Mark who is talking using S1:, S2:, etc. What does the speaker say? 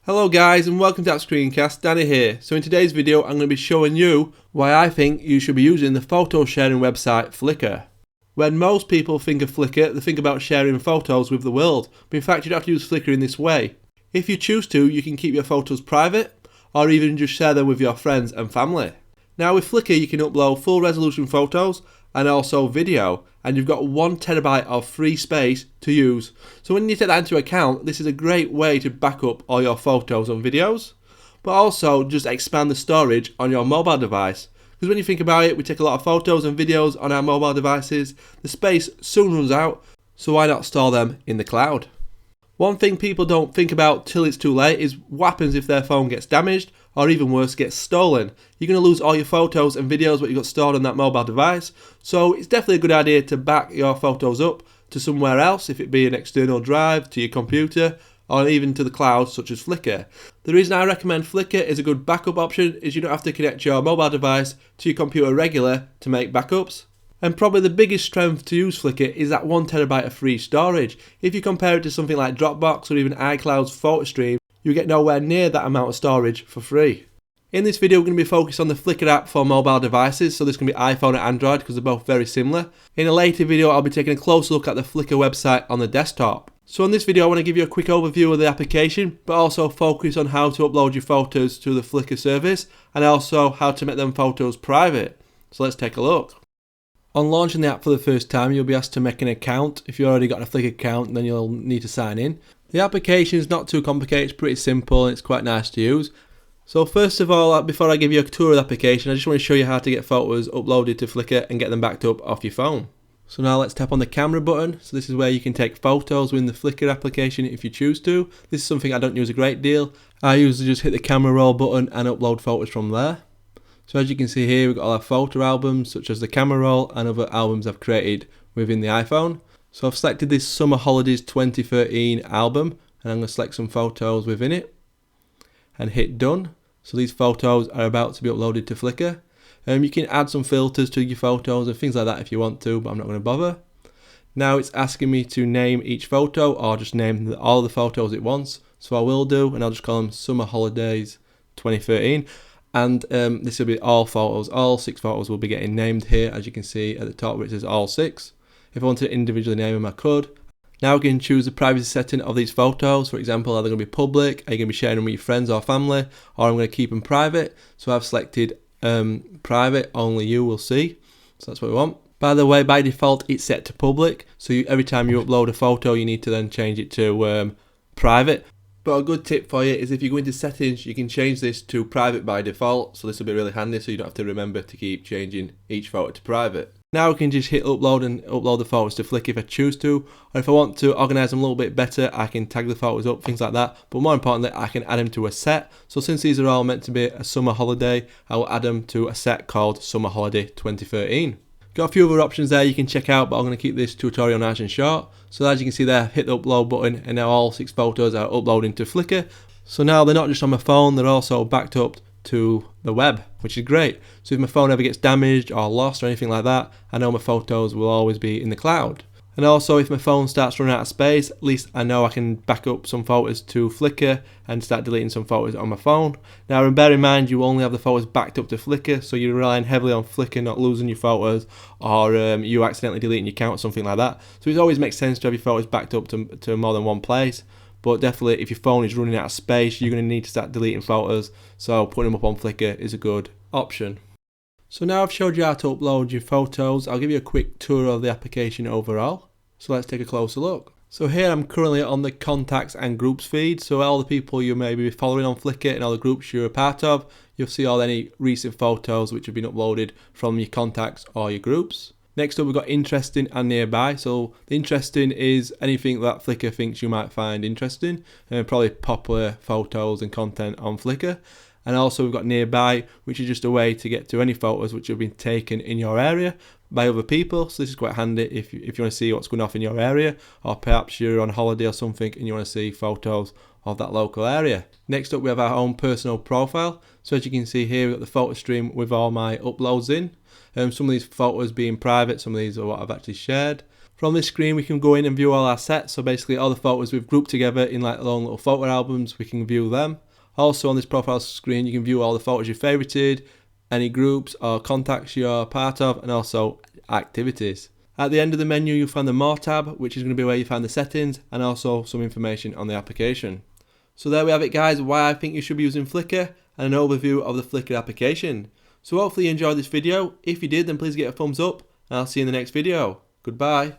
S1: Hello guys and welcome to that screencast, Danny here. So in today's video I'm going to be showing you why I think you should be using the photo sharing website Flickr. When most people think of Flickr, they think about sharing photos with the world, but in fact you don't have to use Flickr in this way. If you choose to, you can keep your photos private or even just share them with your friends and family. Now with Flickr you can upload full resolution photos and also video, and you've got 1 terabyte of free space to use. So when you take that into account, this is a great way to back up all your photos and videos, but also just expand the storage on your mobile device. Because when you think about it, we take a lot of photos and videos on our mobile devices, the space soon runs out, so why not store them in the cloud? One thing people don't think about till it's too late is what happens if their phone gets damaged, or even worse, gets stolen. You're going to lose all your photos and videos what you got stored on that mobile device, so it's definitely a good idea to back your photos up to somewhere else, if it be an external drive, to your computer, or even to the cloud such as Flickr. The reason I recommend Flickr is a good backup option is you don't have to connect your mobile device to your computer regular to make backups. And probably the biggest strength to use Flickr is that 1 terabyte of free storage. If you compare it to something like Dropbox or even iCloud's photo stream, you get nowhere near that amount of storage for free. In this video we're going to be focused on the Flickr app for mobile devices, so this can be iPhone and Android because they're both very similar. In a later video I'll be taking a closer look at the Flickr website on the desktop. So in this video I want to give you a quick overview of the application, but also focus on how to upload your photos to the Flickr service and also how to make them photos private. So let's take a look. On launching the app for the first time, you'll be asked to make an account. If you've already got a Flickr account, then you'll need to sign in. The application is not too complicated, it's pretty simple and it's quite nice to use. So first of all, before I give you a tour of the application, I just want to show you how to get photos uploaded to Flickr and get them backed up off your phone. So now let's tap on the camera button. So this is where you can take photos within the Flickr application if you choose to. This is something I don't use a great deal. I usually just hit the camera roll button and upload photos from there. So as you can see here, we've got all our photo albums such as the camera roll and other albums I've created within the iPhone. So I've selected this Summer Holidays 2013 album and I'm going to select some photos within it and hit done. So these photos are about to be uploaded to Flickr. You can add some filters to your photos and things like that if you want to, but I'm not going to bother. Now it's asking me to name each photo or just name all the photos at once. So I will do, and I'll just call them Summer Holidays 2013. And this will be all photos, all 6 photos will be getting named here, as you can see at the top where it says all 6. If I want to individually name them, I could. Now I can choose the privacy setting of these photos. For example, are they going to be public? Are you going to be sharing them with your friends or family? Or I'm going to keep them private. So I've selected private, only you will see. So that's what we want. By the way, by default, it's set to public. So every time you upload a photo, you need to then change it to private. But a good tip for you is if you go into settings, you can change this to private by default. So this will be really handy so you don't have to remember to keep changing each photo to private. Now I can just hit upload and upload the photos to Flickr if I choose to. Or if I want to organise them a little bit better, I can tag the photos up, things like that. But more importantly, I can add them to a set. So since these are all meant to be a summer holiday, I will add them to a set called Summer Holiday 2013. Got a few other options there you can check out, but I'm going to keep this tutorial nice and short. So as you can see there, hit the upload button and now all 6 photos are uploading to Flickr. So now they're not just on my phone, they're also backed up to the web, which is great. So if my phone ever gets damaged or lost or anything like that, I know my photos will always be in the cloud. And also if my phone starts running out of space, at least I know I can back up some photos to Flickr and start deleting some photos on my phone. Now bear in mind you only have the photos backed up to Flickr, so you're relying heavily on Flickr not losing your photos or you accidentally deleting your account or something like that. So it always makes sense to have your photos backed up to more than one place. But definitely if your phone is running out of space, you're going to need to start deleting photos, so putting them up on Flickr is a good option. So now I've showed you how to upload your photos, I'll give you a quick tour of the application overall. So let's take a closer look. So here I'm currently on the contacts and groups feed, so all the people you may be following on Flickr and all the groups you're a part of, you'll see all any recent photos which have been uploaded from your contacts or your groups. Next up we've got interesting and nearby. So the interesting is anything that Flickr thinks you might find interesting, probably popular photos and content on Flickr. And also we've got nearby, which is just a way to get to any photos which have been taken in your area by other people. So this is quite handy if you want to see what's going off in your area, or perhaps you're on holiday or something and you want to see photos of that local area. Next up we have our own personal profile. So as you can see here, we've got the photo stream with all my uploads in. Some of these photos being private, some of these are what I've actually shared. From this screen we can go in and view all our sets, so basically all the photos we've grouped together in like their own little photo albums, we can view them. Also on this profile screen you can view all the photos you favorited, any groups or contacts you're part of, and also activities. At the end of the menu you'll find the More tab, which is going to be where you find the settings and also some information on the application. So there we have it guys, why I think you should be using Flickr and an overview of the Flickr application. So hopefully you enjoyed this video. If you did, then please get a thumbs up and I'll see you in the next video. Goodbye.